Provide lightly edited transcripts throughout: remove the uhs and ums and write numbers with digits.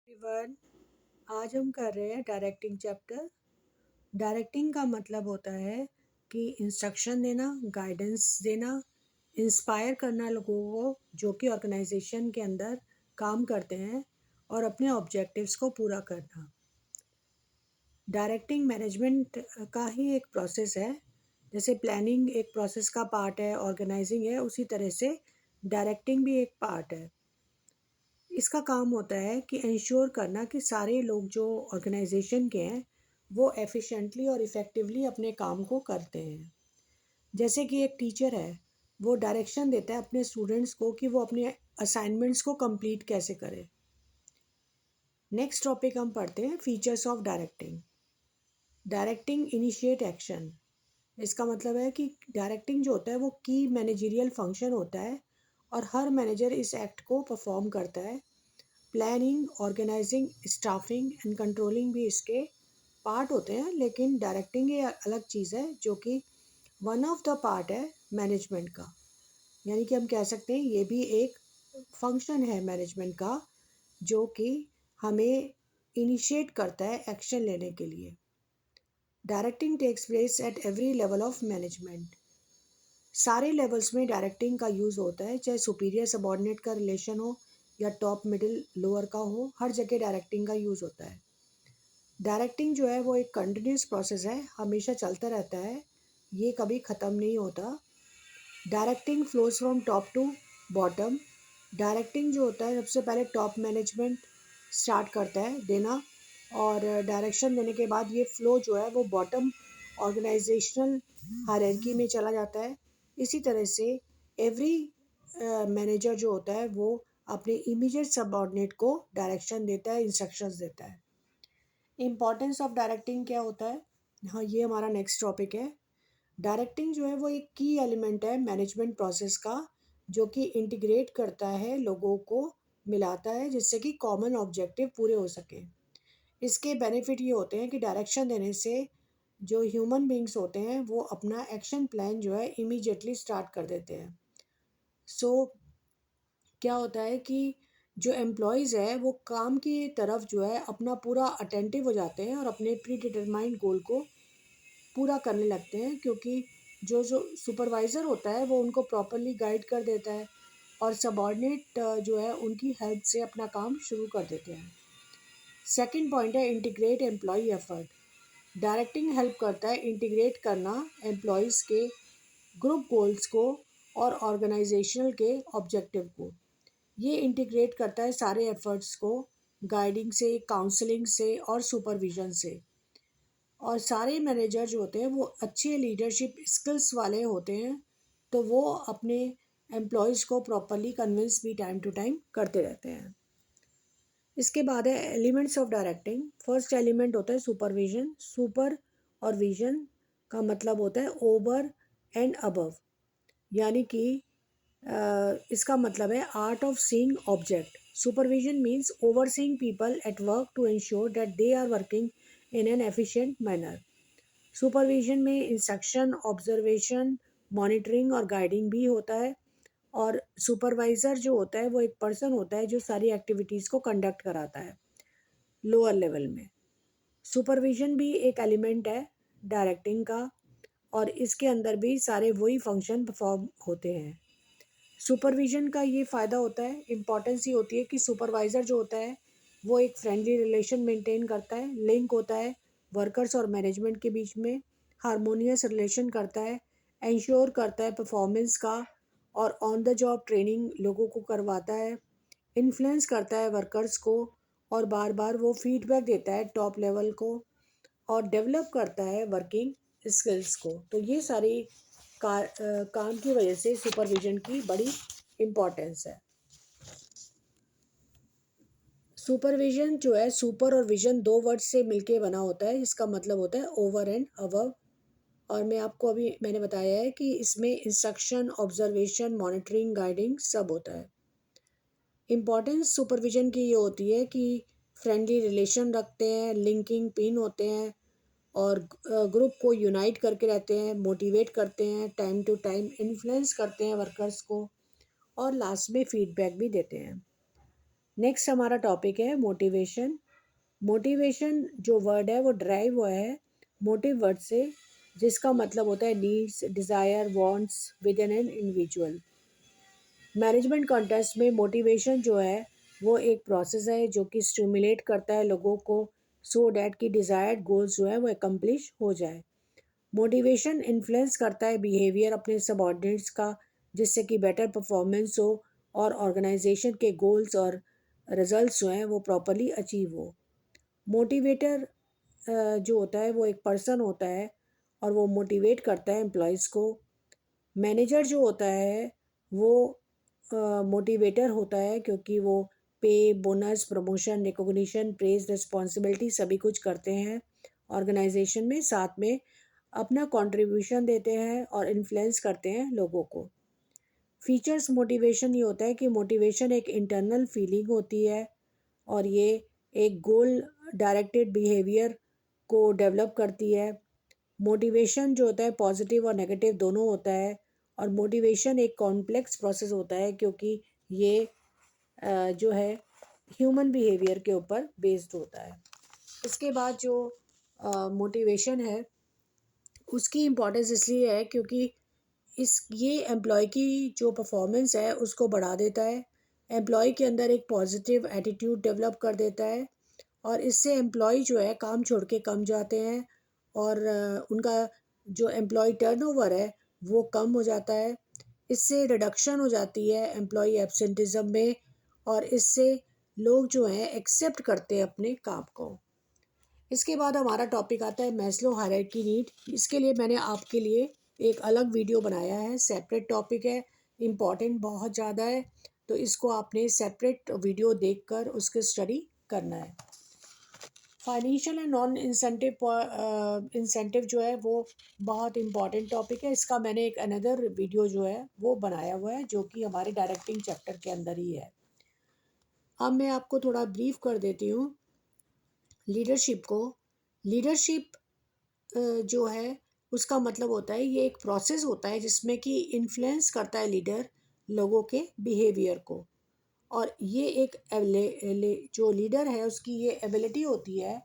Everyone, आज हम कर रहे हैं डायरेक्टिंग चैप्टर। डायरेक्टिंग का मतलब होता है कि इंस्ट्रक्शन देना, गाइडेंस देना, इंस्पायर करना लोगों को जो कि ऑर्गेनाइजेशन के अंदर काम करते हैं और अपने ऑब्जेक्टिव्स को पूरा करना। डायरेक्टिंग मैनेजमेंट का ही एक प्रोसेस है। जैसे प्लानिंग एक प्रोसेस का पार्ट है, ऑर्गेनाइजिंग है, उसी तरह से डायरेक्टिंग भी एक पार्ट है। इसका काम होता है कि इंश्योर करना कि सारे लोग जो ऑर्गेनाइजेशन के हैं वो एफिशिएंटली और इफ़ेक्टिवली अपने काम को करते हैं। जैसे कि एक टीचर है, वो डायरेक्शन देता है अपने स्टूडेंट्स को कि वो अपने असाइनमेंट्स को कंप्लीट कैसे करें। नेक्स्ट टॉपिक हम पढ़ते हैं features of directing. Directing initiate action. इसका मतलब है कि डायरेक्टिंग जो होता है वो की मैनेजरियल फंक्शन होता है और हर मैनेजर इस एक्ट को परफॉर्म करता है। Planning, organising, staffing and controlling भी इसके पार्ट होते हैं, लेकिन डायरेक्टिंग ये अलग चीज़ है जो कि वन ऑफ द पार्ट है मैनेजमेंट का। यानी कि हम कह सकते हैं ये भी एक फंक्शन है मैनेजमेंट का जो कि हमें इनिशिएट करता है एक्शन लेने के लिए। Directing takes place at every level of management. सारे लेवल्स में डायरेक्टिंग का यूज़ होता है, चाहे सुपीरियर सबॉर्डिनेट का रिलेशन हो या टॉप मिडिल लोअर का हो, हर जगह डायरेक्टिंग का यूज़ होता है। डायरेक्टिंग जो है वो एक कंटिन्यूस प्रोसेस है, हमेशा चलता रहता है, ये कभी ख़त्म नहीं होता। Directing flows from top to bottom. Directing जो होता है सबसे पहले टॉप मैनेजमेंट स्टार्ट करता है देना, और डायरेक्शन देने के बाद ये फ्लो जो है वो बॉटम ऑर्गेनाइजेशनल हायरार्की में चला जाता है। इसी तरह से एवरी मैनेजर जो होता है वो अपने इमीडिएट सबऑर्डिनेट को डायरेक्शन देता है, इंस्ट्रक्शंस देता है। इम्पॉर्टेंस ऑफ डायरेक्टिंग क्या होता है, हाँ ये हमारा नेक्स्ट टॉपिक है। डायरेक्टिंग जो है वो एक की एलिमेंट है मैनेजमेंट प्रोसेस का, जो कि इंटीग्रेट करता है, लोगों को मिलाता है जिससे कि कॉमन ऑब्जेक्टिव पूरे हो सके। इसके बेनिफिट ये होते हैं कि डायरेक्शन देने से जो ह्यूमन बींग्स होते हैं वो अपना एक्शन प्लान जो है इमीडिएटली स्टार्ट कर देते हैं। सो क्या होता है कि जो एम्प्लॉयज़ है वो काम की तरफ जो है अपना पूरा अटेंटिव हो जाते हैं और अपने प्री डिटरमाइंड गोल को पूरा करने लगते हैं, क्योंकि जो जो सुपरवाइज़र होता है वो उनको प्रॉपरली गाइड कर देता है और सबॉर्डिनेट जो है उनकी हेल्प से अपना काम शुरू कर देते हैं। सेकंड पॉइंट है integrate employ effort. Directing help करता है इंटीग्रेट करना एम्प्लॉयज़ के ग्रुप गोल्स को और ऑर्गेनाइजेशनल के ऑब्जेक्टिव को। ये इंटीग्रेट करता है सारे एफर्ट्स को गाइडिंग से, काउंसलिंग से और सुपरविजन से। और सारे मैनेजर जो होते हैं वो अच्छे लीडरशिप स्किल्स वाले होते हैं, तो वो अपने एम्प्लॉयज़ को प्रॉपरली कन्विंस भी टाइम टू टाइम करते रहते हैं। इसके बाद है elements of directing. First element होता है सुपरविजन। सुपर और विजन का मतलब होता है ओवर एंड अबव, यानी कि इसका मतलब है art of seeing object. Supervision means overseeing people at work to ensure that they are working in an efficient manner. Supervision में इंस्ट्रक्शन, ऑब्जर्वेशन, मॉनिटरिंग और गाइडिंग भी होता है। और सुपरवाइज़र जो होता है वो एक पर्सन होता है जो सारी एक्टिविटीज़ को कंडक्ट कराता है लोअर लेवल में। सुपरविजन भी एक एलिमेंट है डायरेक्टिंग का, और इसके अंदर भी सारे वही फंक्शन परफॉर्म होते हैं। सुपरविजन का ये फ़ायदा होता है, इम्पॉर्टेंस ये होती है कि सुपरवाइज़र जो होता है वो एक फ्रेंडली रिलेशन मेंटेन करता है, लिंक होता है वर्कर्स और मैनेजमेंट के बीच में, हारमोनियस रिलेशन करता है, इंश्योर करता है परफॉर्मेंस का, और ऑन द जॉब ट्रेनिंग लोगों को करवाता है, इन्फ्लुएंस करता है वर्कर्स को, और बार बार वो फीडबैक देता है टॉप लेवल को, और डेवलप करता है वर्किंग स्किल्स को। तो ये सारी काम की वजह से सुपरविजन की बड़ी इम्पोर्टेंस है। सुपरविजन जो है, सुपर और विजन दो वर्ड से मिलके बना होता है, इसका मतलब होता है ओवर एंड अबव। और मैं आपको अभी मैंने बताया है कि इसमें इंस्ट्रक्शन, ऑब्जर्वेशन, मॉनिटरिंग, गाइडिंग सब होता है। इम्पॉर्टेंस सुपरविजन की ये होती है कि फ्रेंडली रिलेशन रखते हैं, लिंकिंग पिन होते हैं, और ग्रुप को यूनाइट करके रहते हैं, मोटिवेट करते हैं, टाइम टू टाइम इन्फ्लुएंस करते हैं वर्कर्स को, और लास्ट में फीडबैक भी देते हैं। नेक्स्ट हमारा टॉपिक है मोटिवेशन। मोटिवेशन जो वर्ड है वो ड्राइव हुआ है मोटिव वर्ड से, जिसका मतलब होता है needs, desire, wants with an individual. Management context में मोटिवेशन जो है वो एक प्रोसेस है जो कि स्टिमुलेट करता है लोगों को सो डैट कि डिज़ायर्ड गोल्स जो है वो एकम्प्लिश हो जाए। मोटिवेशन इन्फ्लुएंस करता है बिहेवियर अपने सबऑर्डिनेट्स का, जिससे कि बेटर परफॉर्मेंस हो और ऑर्गेनाइजेशन के गोल्स और रिजल्ट्स जो हैं वो प्रॉपरली अचीव हो। मोटिवेटर जो होता है वो एक पर्सन होता है और वो मोटिवेट करता है एम्प्लॉयज़ को। मैनेजर जो होता है वो मोटिवेटर होता है, क्योंकि वो पे, bonus, promotion, recognition, praise, responsibility सभी कुछ करते हैं ऑर्गेनाइजेशन में, साथ में अपना कंट्रीब्यूशन देते हैं और इन्फ्लुएंस करते हैं लोगों को। फीचर्स मोटिवेशन ये होता है कि मोटिवेशन एक इंटरनल फीलिंग होती है और ये एक गोल डायरेक्टेड बिहेवियर को डेवलप करती है। मोटिवेशन जो होता है पॉजिटिव और नेगेटिव दोनों होता है, और मोटिवेशन एक कॉम्प्लेक्स प्रोसेस होता है क्योंकि ये जो है ह्यूमन बिहेवियर के ऊपर बेस्ड होता है। इसके बाद जो मोटिवेशन है उसकी इम्पोर्टेंस इसलिए है क्योंकि ये एम्प्लॉय की जो परफॉर्मेंस है उसको बढ़ा देता है, एम्प्लॉय के अंदर एक पॉजिटिव एटीट्यूड डेवलप कर देता है, और इससे एम्प्लॉय जो है काम छोड़ के कम जाते हैं और उनका जो एम्प्लॉय टर्नओवर है वो कम हो जाता है। इससे रिडक्शन हो जाती है एम्प्लॉय एब्सेंटिज्म में, और इससे लोग जो हैं एक्सेप्ट करते हैं अपने काम को। इसके बाद हमारा टॉपिक आता है मैस्लो हायरार्की नीड। इसके लिए मैंने आपके लिए एक अलग वीडियो बनाया है, सेपरेट टॉपिक है, इम्पॉर्टेंट बहुत ज़्यादा है, तो इसको आपने सेपरेट वीडियो देखकर उसकी स्टडी करना है। फाइनेंशियल एंड नॉन इंसेंटिव जो है वो बहुत इम्पॉर्टेंट टॉपिक है। इसका मैंने एक अनदर वीडियो जो है वो बनाया हुआ है जो कि हमारे डायरेक्टिंग चैप्टर के अंदर ही है। अब मैं आपको थोड़ा ब्रीफ कर देती हूँ लीडरशिप को। लीडरशिप जो है उसका मतलब होता है ये एक प्रोसेस होता है जिसमें कि इन्फ्लुएंस करता है लीडर लोगों के बिहेवियर को, और ये एक जो लीडर है उसकी ये एबिलिटी होती है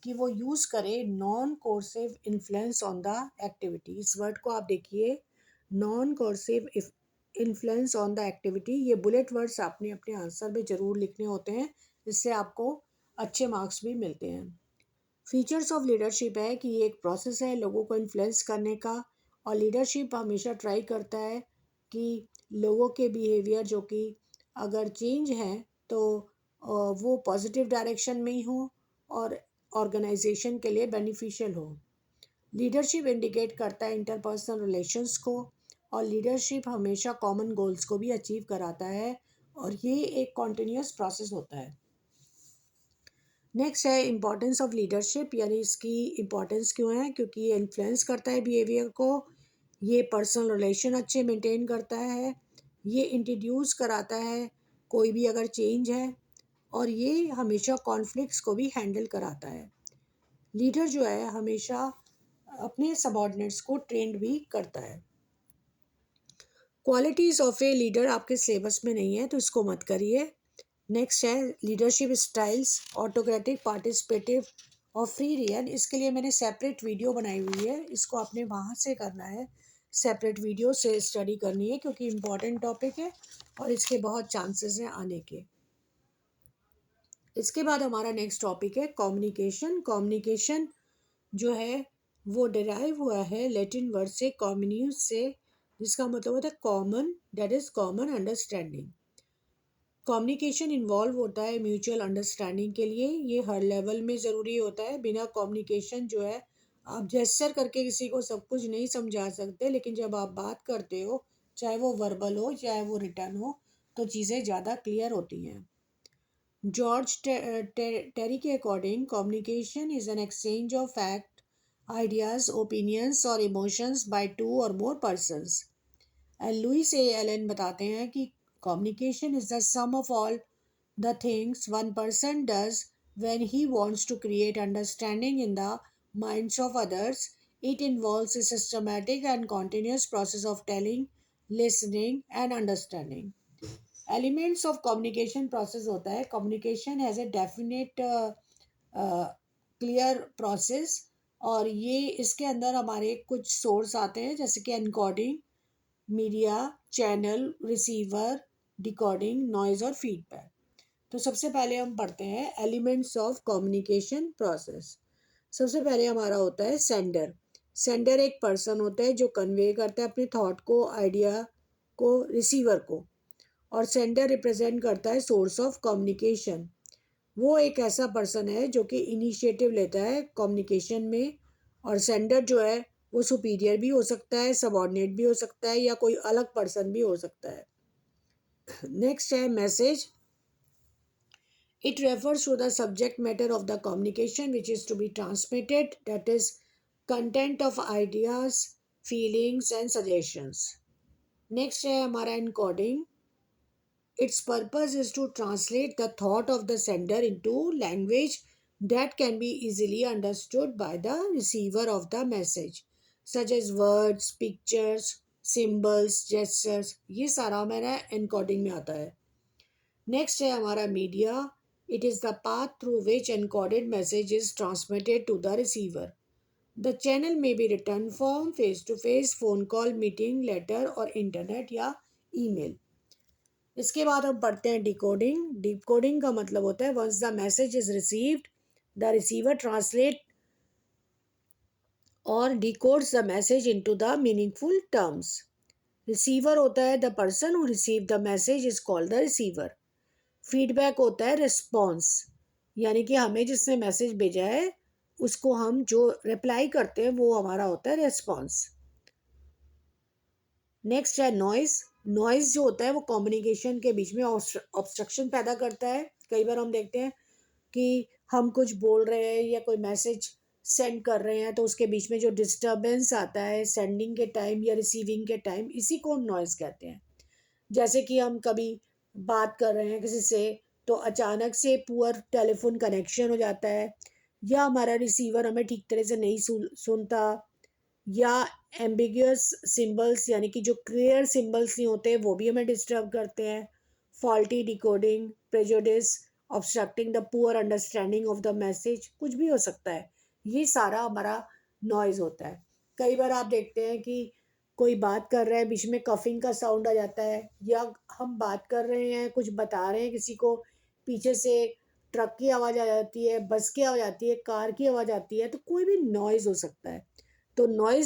कि वो यूज़ करे non coercive influence on the activity. इस वर्ड को आप देखिए, non coercive influence on the activity. ये बुलेट वर्ड्स आपने अपने आंसर में ज़रूर लिखने होते हैं, इससे आपको अच्छे मार्क्स भी मिलते हैं। फीचर्स ऑफ लीडरशिप है कि ये एक प्रोसेस है लोगों को इन्फ्लुएंस करने का, और लीडरशिप हमेशा ट्राई करता है कि लोगों के बिहेवियर जो कि अगर चेंज है तो वो पॉजिटिव डायरेक्शन में ही हो और ऑर्गेनाइजेशन के लिए बेनिफिशियल हो। लीडरशिप इंडिकेट करता है इंटरपर्सनल रिलेशंस को, और लीडरशिप हमेशा कॉमन गोल्स को भी अचीव कराता है, और ये एक कॉन्टिन्यूस प्रोसेस होता है। नेक्स्ट है इम्पॉर्टेंस ऑफ लीडरशिप, यानी इसकी इम्पॉर्टेंस क्यों है, क्योंकि ये इन्फ्लुएंस करता है बिहेवियर को, ये पर्सनल रिलेशन अच्छे मेंटेन करता है, ये इंट्रोड्यूस कराता है कोई भी अगर चेंज है, और ये हमेशा कॉन्फ्लिक्ट्स को भी हैंडल कराता है। लीडर जो है हमेशा अपने सबऑर्डिनेट्स को ट्रेंड भी करता है। क्वालिटीज़ ऑफ ए लीडर आपके सिलेबस में नहीं है तो इसको मत करिए। नेक्स्ट है लीडरशिप स्टाइल्स, ऑटोक्रेटिक, पार्टिसिपेटिव और फ्री रियन। इसके लिए मैंने सेपरेट वीडियो बनाई हुई है, इसको आपने वहाँ से करना है, सेपरेट वीडियो से स्टडी करनी है क्योंकि इम्पॉर्टेंट टॉपिक है और इसके बहुत चांसेस हैं आने के। इसके बाद हमारा नेक्स्ट टॉपिक है कम्युनिकेशन। कम्युनिकेशन जो है वो डिराइव हुआ है लैटिन वर्ड से कम्युन्यूस से, जिसका मतलब होता है common, that is common understanding. Communication involve होता है म्यूचुअल अंडरस्टैंडिंग के लिए, ये हर लेवल में ज़रूरी होता है। बिना कम्युनिकेशन जो है आप जेस्चर करके किसी को सब कुछ नहीं समझा सकते, लेकिन जब आप बात करते हो चाहे वो वर्बल हो चाहे वो रिटर्न हो तो चीज़ें ज़्यादा क्लियर होती हैं। जॉर्ज टेरी के according communication is an exchange of fact, ideas, opinions और इमोशंस बाय टू और मोर पर्सन्स। लुइस ए एलन बताते हैं कि communication is the sum of all the things one person does when he wants to create understanding in the minds of others. It involves a systematic and continuous process of telling, listening, and understanding. Elements of communication process होता है, communication has a definite clear process, और ये इसके अंदर हमारे कुछ source आते हैं जैसे कि encoding, media, channel, receiver, decoding, noise और फीडबैक। तो सबसे पहले हम पढ़ते हैं एलिमेंट्स ऑफ कम्युनिकेशन प्रोसेस। सबसे पहले हमारा होता है सेंडर। सेंडर एक पर्सन होता है जो कन्वे करता है अपने थॉट को, आइडिया को रिसीवर को, और सेंडर रिप्रेजेंट करता है सोर्स ऑफ कम्युनिकेशन। वो एक ऐसा पर्सन है जो कि इनिशिएटिव लेता है कम्युनिकेशन में, और सेंडर जो है वो सुपीरियर भी हो सकता है, सबऑर्डिनेट भी हो सकता है, या कोई अलग पर्सन भी हो सकता है। नेक्स्ट है message. It refers to the subject matter of the communication which is to be transmitted, that is, content of ideas, feelings and suggestions. Next है हमारा encoding. Its purpose is to translate the thought of the sender into language that can be easily understood by the receiver of the message, such as words, pictures, symbols, gestures. ये सारा हमारा encoding में आता है. Next है हमारा media. It is the path through which encoded message is transmitted to the receiver. The channel may be written form, face to face, phone call, meeting, letter और internet या ईमेल. इसके बाद हम पढ़ते हैं डिकोडिंग. डिकोडिंग का मतलब होता है once the message is received, the receiver translate और decodes the message into the meaningful terms. Receiver होता है the person who receive the message is called the receiver. Feedback होता है रिस्पॉन्स, यानी कि हमें जिसने मैसेज भेजा है उसको हम जो रिप्लाई करते हैं वो हमारा होता है रिस्पॉन्स. नेक्स्ट है नॉइज़. नॉइज़ जो होता है वो कम्युनिकेशन के बीच में ऑब्स्ट्रक्शन पैदा करता है. कई बार हम देखते हैं कि हम कुछ बोल रहे हैं या कोई मैसेज सेंड कर रहे हैं तो उसके बीच में जो डिस्टर्बेंस आता है सेंडिंग के टाइम या रिसीविंग के टाइम, इसी को हम नॉइज़ कहते हैं. जैसे कि हम कभी बात कर रहे हैं किसी से तो अचानक से पुअर टेलीफोन कनेक्शन हो जाता है, या हमारा रिसीवर हमें ठीक तरह से नहीं सुनता, या एम्बिगुअस सिंबल्स यानी कि जो क्लियर सिंबल्स नहीं होते वो भी हमें डिस्टर्ब करते हैं. Faulty decoding, prejudice, obstructing the poor understanding of the message, कुछ भी हो सकता है. ये सारा हमारा नॉइज़ होता है. कई बार आप देखते हैं कि कोई बात कर रहा है बीच में कफिंग का साउंड आ जाता है, या हम बात कर रहे हैं कुछ बता रहे हैं किसी को, पीछे से ट्रक की आवाज़ आ जाती है, बस की आवाज़ आती है, कार की आवाज़ आती है, तो कोई भी नॉइज़ हो सकता है. तो नॉइज़